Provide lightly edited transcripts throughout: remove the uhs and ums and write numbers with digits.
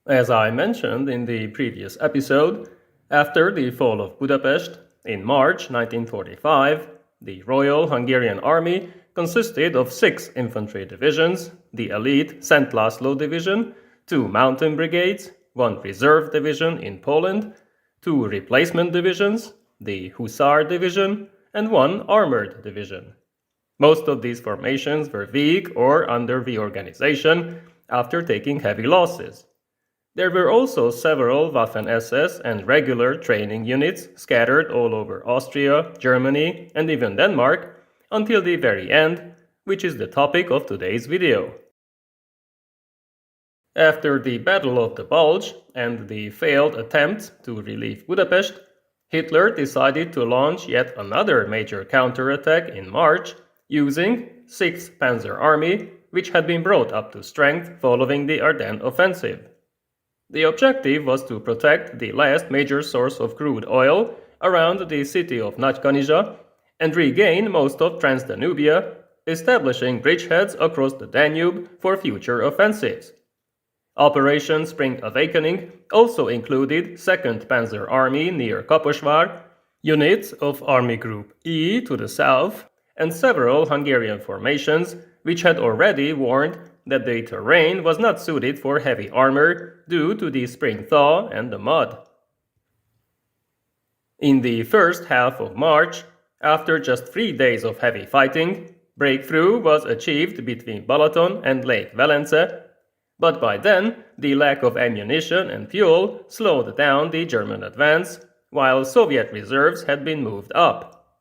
As I mentioned in the previous episode, after the fall of Budapest in March 1945, the Royal Hungarian Army consisted of 6 infantry divisions, the elite Szent László Division, 2 mountain brigades, 1 reserve division in Poland, 2 replacement divisions, the Hussar Division, and 1 armored division. Most of these formations were weak or under reorganization after taking heavy losses. There were also several Waffen-SS and regular training units scattered all over Austria, Germany, and even Denmark until the very end, which is the topic of today's video. After the Battle of the Bulge and the failed attempt to relieve Budapest, Hitler decided to launch yet another major counterattack in March using 6th Panzer Army, which had been brought up to strength following the Ardennes offensive. The objective was to protect the last major source of crude oil around the city of Nagykanizsa and regain most of Transdanubia, establishing bridgeheads across the Danube for future offensives. Operation Spring Awakening also included 2nd Panzer Army near Kaposvár, units of Army Group E to the south, and several Hungarian formations which had already warned that the terrain was not suited for heavy armor due to the spring thaw and the mud. In the first half of March, after just 3 days of heavy fighting, breakthrough was achieved between Balaton and Lake Velence, but by then the lack of ammunition and fuel slowed down the German advance, while Soviet reserves had been moved up.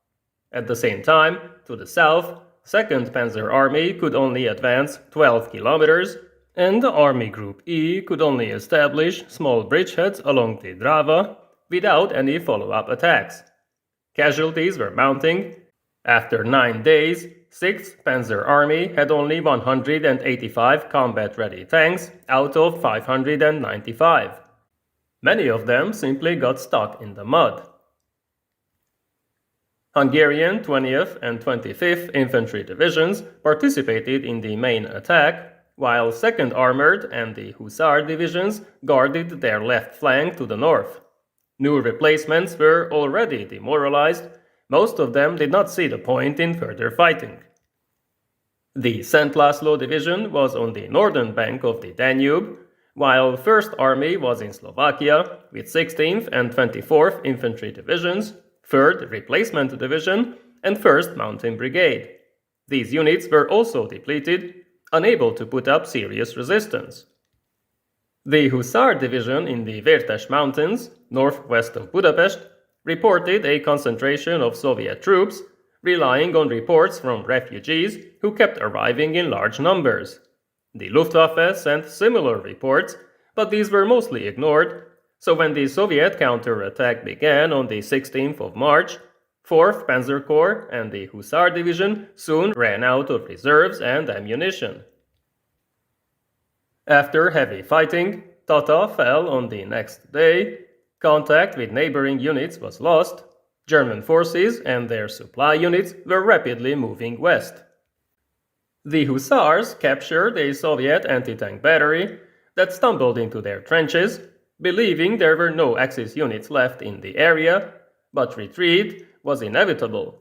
At the same time, to the south, 2nd Panzer Army could only advance 12 kilometers, and Army Group E could only establish small bridgeheads along the Drava without any follow-up attacks. Casualties were mounting. After 9 days, 6th Panzer Army had only 185 combat-ready tanks out of 595. Many of them simply got stuck in the mud. Hungarian 20th and 25th Infantry Divisions participated in the main attack, while 2nd Armored and the Hussar Divisions guarded their left flank to the north. New replacements were already demoralized. Most of them did not see the point in further fighting. The Szent László Division was on the northern bank of the Danube, while 1st Army was in Slovakia with 16th and 24th Infantry Divisions, 3rd Replacement Division, and 1st Mountain Brigade. These units were also depleted, unable to put up serious resistance. The Hussar Division in the Vértes Mountains, northwest of Budapest, reported a concentration of Soviet troops, relying on reports from refugees who kept arriving in large numbers. The Luftwaffe sent similar reports, but these were mostly ignored, so when the Soviet counterattack began on the 16th of March, 4th Panzer Corps and the Hussar Division soon ran out of reserves and ammunition. After heavy fighting, Tata fell on the next day. Contact with neighboring units was lost. German forces and their supply units were rapidly moving west. The Hussars captured a Soviet anti-tank battery that stumbled into their trenches, believing there were no Axis units left in the area, but retreat was inevitable.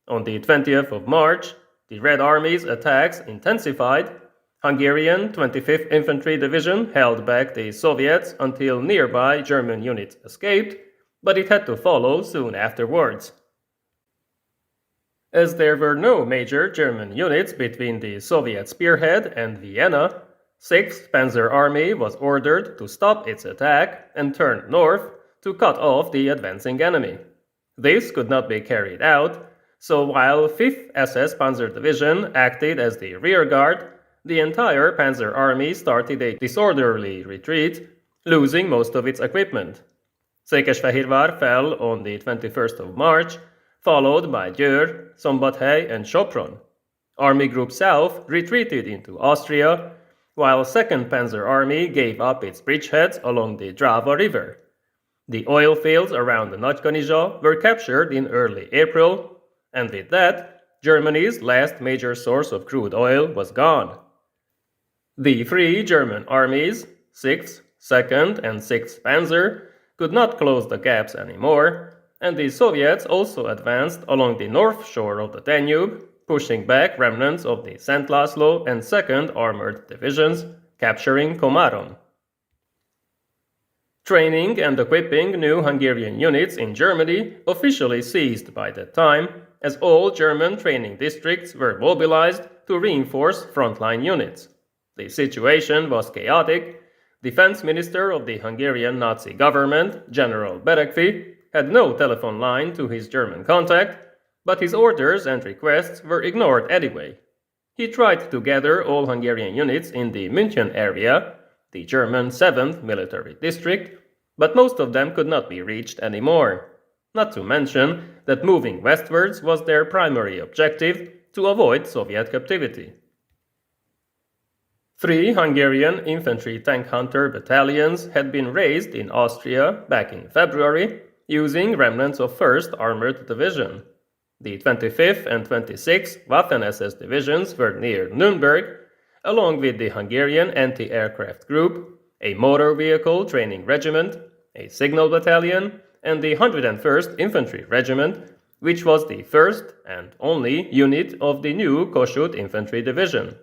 On the 20th of March, the Red Army's attacks intensified. Hungarian 25th Infantry Division held back the Soviets until nearby German units escaped, but it had to follow soon afterwards. As there were no major German units between the Soviet spearhead and Vienna, 6th Panzer Army was ordered to stop its attack and turn north to cut off the advancing enemy. This could not be carried out, so while 5th SS Panzer Division acted as the rearguard, the entire Panzer Army started a disorderly retreat, losing most of its equipment. Székesfehérvár fell on the 21st of March, followed by Győr, Szombathely, and Sopron. Army Group South retreated into Austria, while 2nd Panzer Army gave up its bridgeheads along the Drava River. The oil fields around Nagykanizsa were captured in early April, and with that, Germany's last major source of crude oil was gone. The three German armies, 6th, 2nd and 6th Panzer could not close the gaps anymore, and the Soviets also advanced along the north shore of the Danube, pushing back remnants of the St. Laszlo and 2nd Armored Divisions, capturing Komárom. Training and equipping new Hungarian units in Germany officially ceased by that time, as all German training districts were mobilized to reinforce frontline units. The situation was chaotic. Defense Minister of the Hungarian Nazi government, General Berekvi, had no telephone line to his German contact, but his orders and requests were ignored anyway. He tried to gather all Hungarian units in the München area, the German 7th military district, but most of them could not be reached anymore. Not to mention that moving westwards was their primary objective to avoid Soviet captivity. 3 Hungarian infantry tank hunter battalions had been raised in Austria back in February using remnants of 1st Armored Division. The 25th and 26th Waffen-SS divisions were near Nürnberg, along with the Hungarian Anti-Aircraft Group, a motor vehicle training regiment, a signal battalion, and the 101st Infantry Regiment, which was the first and only unit of the new Kossuth Infantry Division.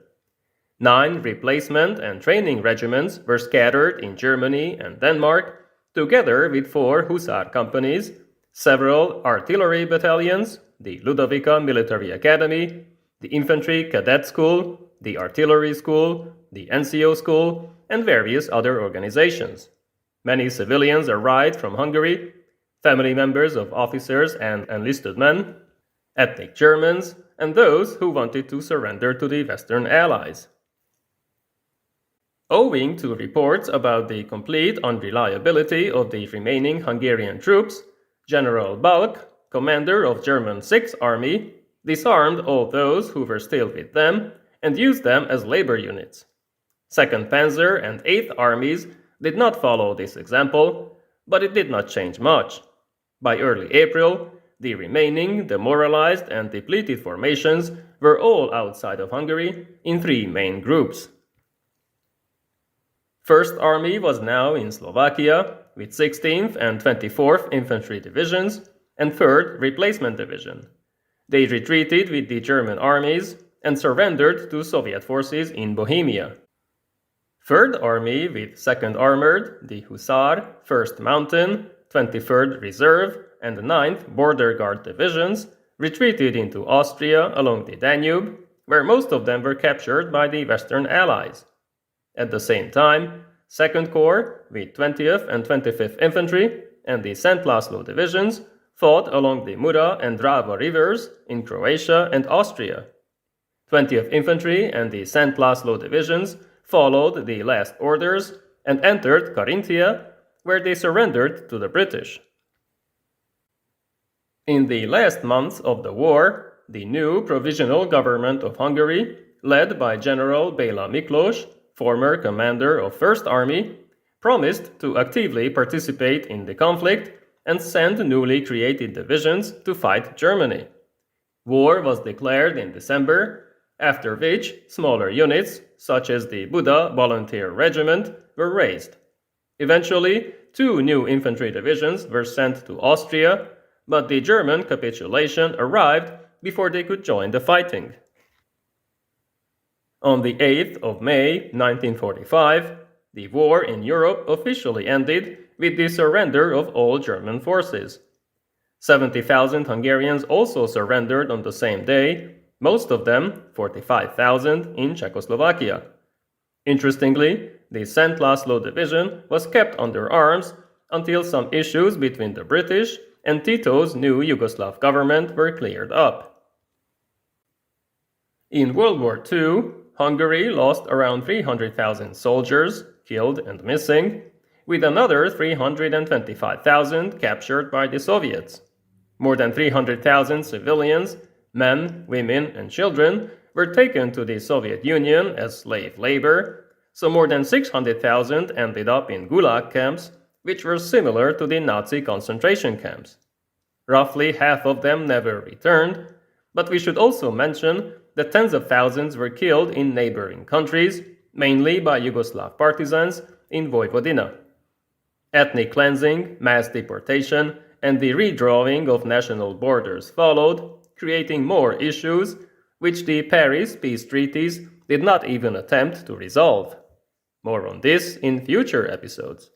9 replacement and training regiments were scattered in Germany and Denmark, together with 4 Hussar companies, several artillery battalions, the Ludovica Military Academy, the Infantry Cadet School, the Artillery School, the NCO School, and various other organizations. Many civilians arrived from Hungary, family members of officers and enlisted men, ethnic Germans, and those who wanted to surrender to the Western Allies. Owing to reports about the complete unreliability of the remaining Hungarian troops, General Balck, commander of German 6th Army, disarmed all those who were still with them and used them as labor units. 2nd Panzer and 8th Armies did not follow this example, but it did not change much. By early April, the remaining demoralized and depleted formations were all outside of Hungary in 3 main groups. 1st Army was now in Slovakia with 16th and 24th Infantry Divisions and 3rd Replacement Division. They retreated with the German armies and surrendered to Soviet forces in Bohemia. 3rd Army with 2nd Armored, the Hussar, 1st Mountain, 23rd Reserve, and 9th Border Guard Divisions retreated into Austria along the Danube, where most of them were captured by the Western Allies. At the same time, 2nd Corps with 20th and 25th Infantry and the St. Laszlo divisions fought along the Mura and Drava rivers in Croatia and Austria. 20th Infantry and the St. Laszlo divisions followed the last orders and entered Carinthia, where they surrendered to the British. In the last months of the war, the new Provisional Government of Hungary, led by General Béla Miklós, former commander of 1st Army, promised to actively participate in the conflict and send newly created divisions to fight Germany. War was declared in December, after which smaller units, such as the Buda Volunteer Regiment, were raised. Eventually, 2 new infantry divisions were sent to Austria, but the German capitulation arrived before they could join the fighting. On the 8th of May 1945, the war in Europe officially ended with the surrender of all German forces. 70,000 Hungarians also surrendered on the same day, most of them, 45,000, in Czechoslovakia. Interestingly, the St. Laszlo division was kept under arms until some issues between the British and Tito's new Yugoslav government were cleared up. In World War II, Hungary lost around 300,000 soldiers, killed and missing, with another 325,000 captured by the Soviets. More than 300,000 civilians, men, women, and children, were taken to the Soviet Union as slave labor, so more than 600,000 ended up in Gulag camps, which were similar to the Nazi concentration camps. Roughly half of them never returned, but we should also mention that tens of thousands were killed in neighboring countries, mainly by Yugoslav partisans in Vojvodina. Ethnic cleansing, mass deportation, and the redrawing of national borders followed, creating more issues which the Paris peace treaties did not even attempt to resolve. More on this in future episodes.